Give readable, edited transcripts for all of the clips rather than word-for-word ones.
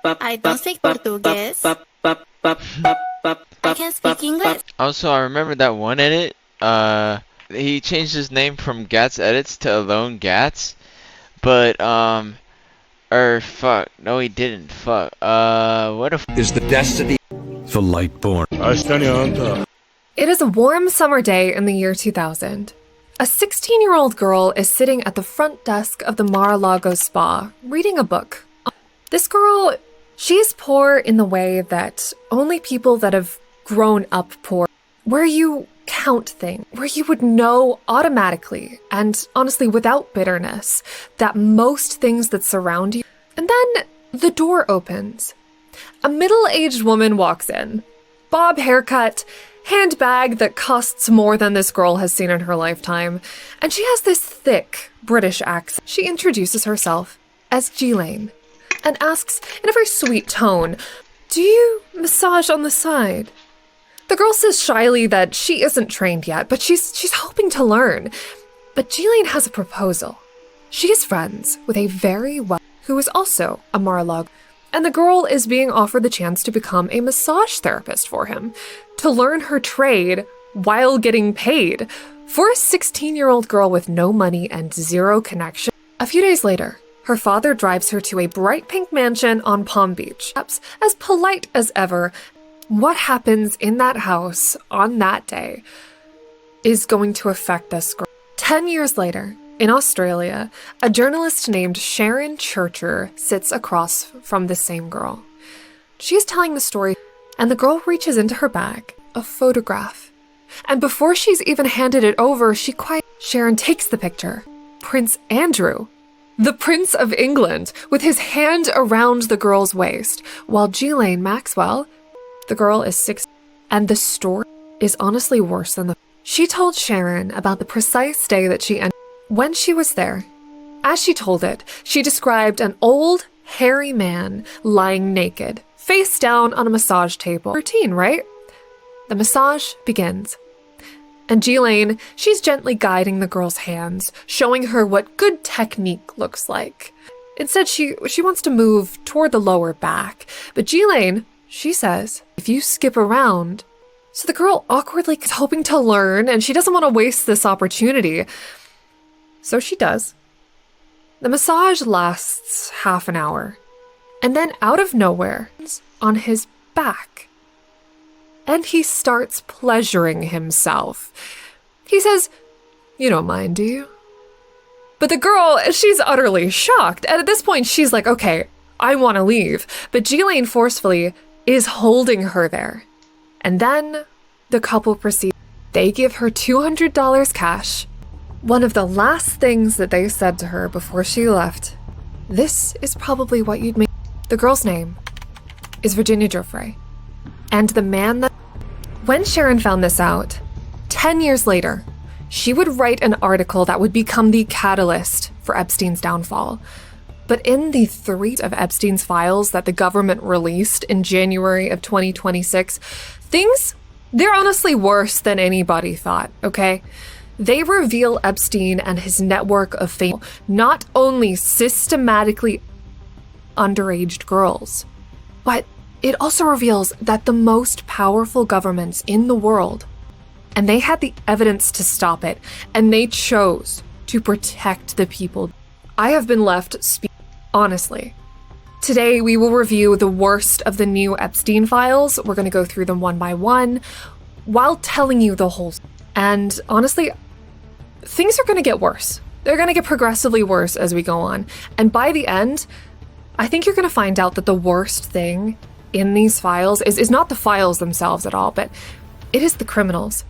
I don't speak Portuguese. I can speak English. Also, I remember that one edit. He changed his name from Gats Edits to Alone Gats, but or fuck, no, he didn't. Fuck. What if is the destiny the lightborn? It is a warm summer day in the year 2000. A 16-year-old girl is sitting at the front desk of the Mar-a-Lago spa, reading a book. This girl, she's poor in the way that only people that have grown up poor, where you count things, where you would know automatically, and honestly without bitterness, that most things that surround you. And then the door opens. A middle-aged woman walks in. Bob haircut, handbag that costs more than this girl has seen in her lifetime, and she has this thick British accent. She introduces herself as Ghislaine and asks in a very sweet tone, "Do you massage on the side?" The girl says shyly that she isn't trained yet, but she's hoping to learn. But Ghislaine has a proposal. She is friends with a very well who is also a Mar-a-Lago, and the girl is being offered the chance to become a massage therapist for him, to learn her trade while getting paid. For a 16-year-old girl with no money and zero connection. A few days later, her father drives her to a bright pink mansion on Palm Beach. As polite as ever, what happens in that house on that day is going to affect this girl. 10 years later, in Australia, a journalist named Sharon Churcher sits across from the same girl. She is telling the story, and the girl reaches into her bag, a photograph. And before she's even handed it over, Sharon takes the picture. Prince Andrew, the Prince of England, with his hand around the girl's waist, while Ghislaine Maxwell, the girl is 6, and the story is honestly worse than the... She told Sharon about the precise day that she entered. When she was there, as she told it, she described an old, hairy man lying naked, face down on a massage table. Routine, right? The massage begins. And Ghislaine, she's gently guiding the girl's hands, showing her what good technique looks like. Instead, she wants to move toward the lower back. But Ghislaine, she says, if you skip around... So the girl awkwardly is hoping to learn, and she doesn't want to waste this opportunity. So she does. The massage lasts half an hour. And then out of nowhere, on his back. And he starts pleasuring himself. He says, "You don't mind, do you?" But the girl, she's utterly shocked. And at this point, she's like, okay, I want to leave. But Ghislaine forcefully is holding her there. And then the couple proceeds. They give her $200 cash. One of the last things that they said to her before she left, "This is probably what you'd make." The girl's name is Virginia Giuffre. And the man that... When Sharon found this out, 10 years later, she would write an article that would become the catalyst for Epstein's downfall. But in the 3 of Epstein's files that the government released in January of 2026, things, they're honestly worse than anybody thought, okay? They reveal Epstein and his network of fame not only systematically underage girls, but it also reveals that the most powerful governments in the world, and they had the evidence to stop it, and they chose to protect the people. I have been left honestly. Today, we will review the worst of the new Epstein files. We're going to go through them one by one while telling you the whole... And honestly, things are going to get worse. They're going to get progressively worse as we go on. And by the end, I think you're going to find out that the worst thing in these files is not the files themselves at all, but it is the criminals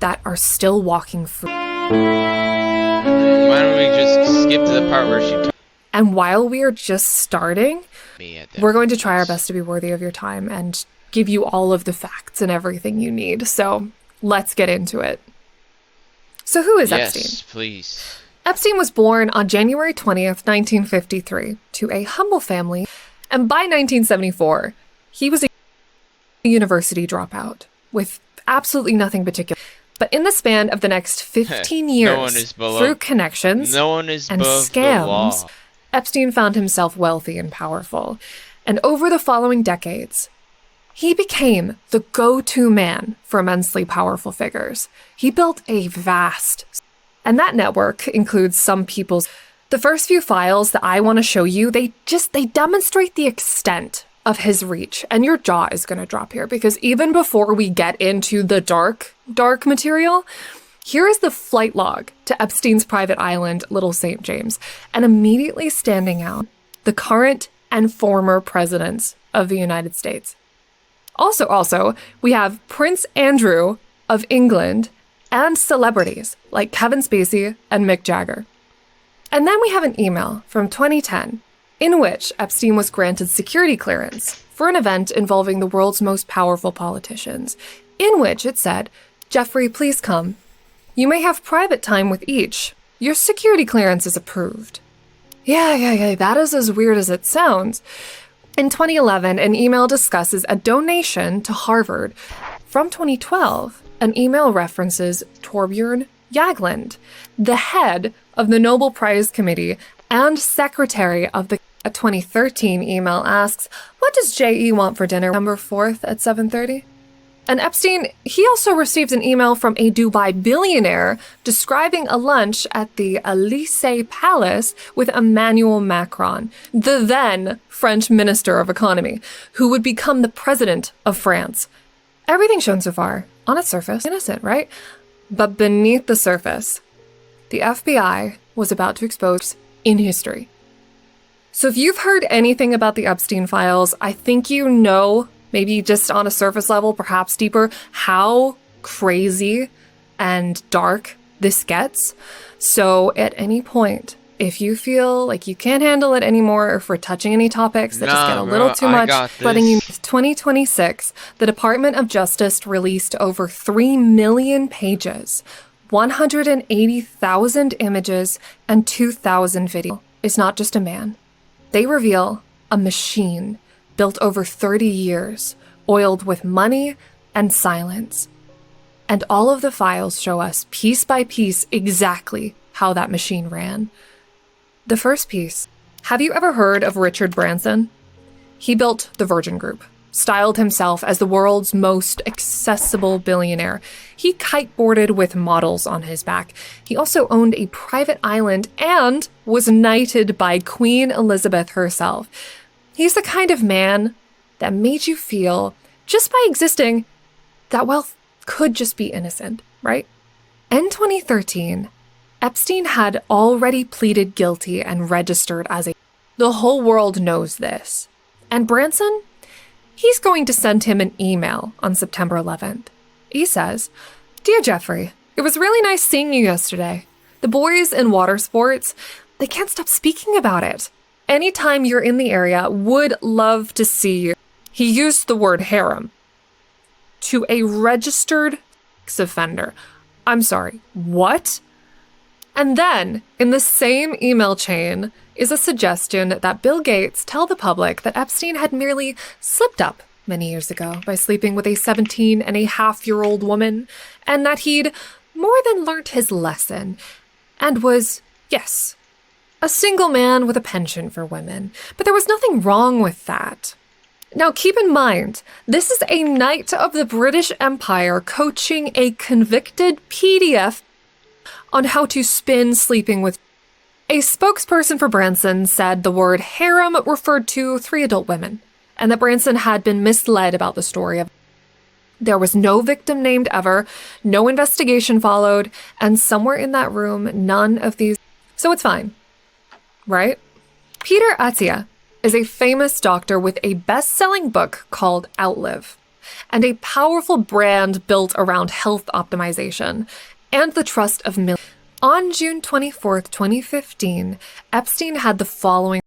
that are still walking free. Why don't we just skip to the part where she... And while we are just starting, we're going to try our best to be worthy of your time and give you all of the facts and everything you need. So let's get into it. So who is Epstein? Yes, please. Epstein was born on January 20th, 1953, to a humble family. And by 1974, he was a university dropout with absolutely nothing particular. But in the span of the next 15 years, through connections and scams, Epstein found himself wealthy and powerful. And over the following decades, he became the go-to man for immensely powerful figures. He built a vast, and that network includes some people's. The first few files that I want to show you, they demonstrate the extent of his reach, and your jaw is going to drop here, because even before we get into the dark material, here is the flight log to Epstein's private island, Little St. James, and immediately standing out, the current and former presidents of the United States. Also, we have Prince Andrew of England and celebrities like Kevin Spacey and Mick Jagger. And then we have an email from 2010 in which Epstein was granted security clearance for an event involving the world's most powerful politicians, in which it said, "Jeffrey, please come. You may have private time with each. Your security clearance is approved." Yeah, that is as weird as it sounds. In 2011, an email discusses a donation to Harvard. From 2012, an email references Torbjörn Jagland, the head of the Nobel Prize Committee and secretary of the. A 2013 email asks, "What does J.E. want for dinner November 4th at 7:30? And Epstein, he also received an email from a Dubai billionaire describing a lunch at the Élysée Palace with Emmanuel Macron, the then French Minister of Economy, who would become the president of France. Everything shown so far, on its surface, innocent, right? But beneath the surface, the FBI was about to expose in history. So if you've heard anything about the Epstein files, I think you know, maybe just on a surface level, perhaps deeper, how crazy and dark this gets. So at any point, if you feel like you can't handle it anymore, or if we're touching any topics that just get a little too much, letting you. 2026, the Department of Justice released over 3 million pages, 180,000 images, and 2,000 videos. It's not just a man. They reveal a machine built over 30 years, oiled with money and silence. And all of the files show us piece by piece exactly how that machine ran. The first piece. Have you ever heard of Richard Branson? He built the Virgin Group, styled himself as the world's most accessible billionaire. He kiteboarded with models on his back. He also owned a private island and was knighted by Queen Elizabeth herself. He's the kind of man that made you feel, just by existing, that wealth could just be innocent, right? In 2013, Epstein had already pleaded guilty and registered as a. The whole world knows this. And Branson? He's going to send him an email on September 11th. He says, "Dear Jeffrey, it was really nice seeing you yesterday. The boys in water sports, they can't stop speaking about it. Anytime you're in the area, would love to see you." He used the word harem. To a registered sex offender. I'm sorry, what? And then, in the same email chain, is a suggestion that Bill Gates tell the public that Epstein had merely slipped up many years ago by sleeping with a 17-and-a-half-year-old woman, and that he'd more than learnt his lesson, and was, yes, a single man with a penchant for women. But there was nothing wrong with that. Now keep in mind, this is a knight of the British Empire coaching a convicted PDF on how to spin sleeping with. A spokesperson for Branson said the word harem referred to 3 adult women, and that Branson had been misled about the story of. There was no victim named ever, no investigation followed, and somewhere in that room, none of these. So it's fine, right? Peter Attia is a famous doctor with a best-selling book called Outlive, and a powerful brand built around health optimization and the trust of millions. On June 24th, 2015, Epstein had the following.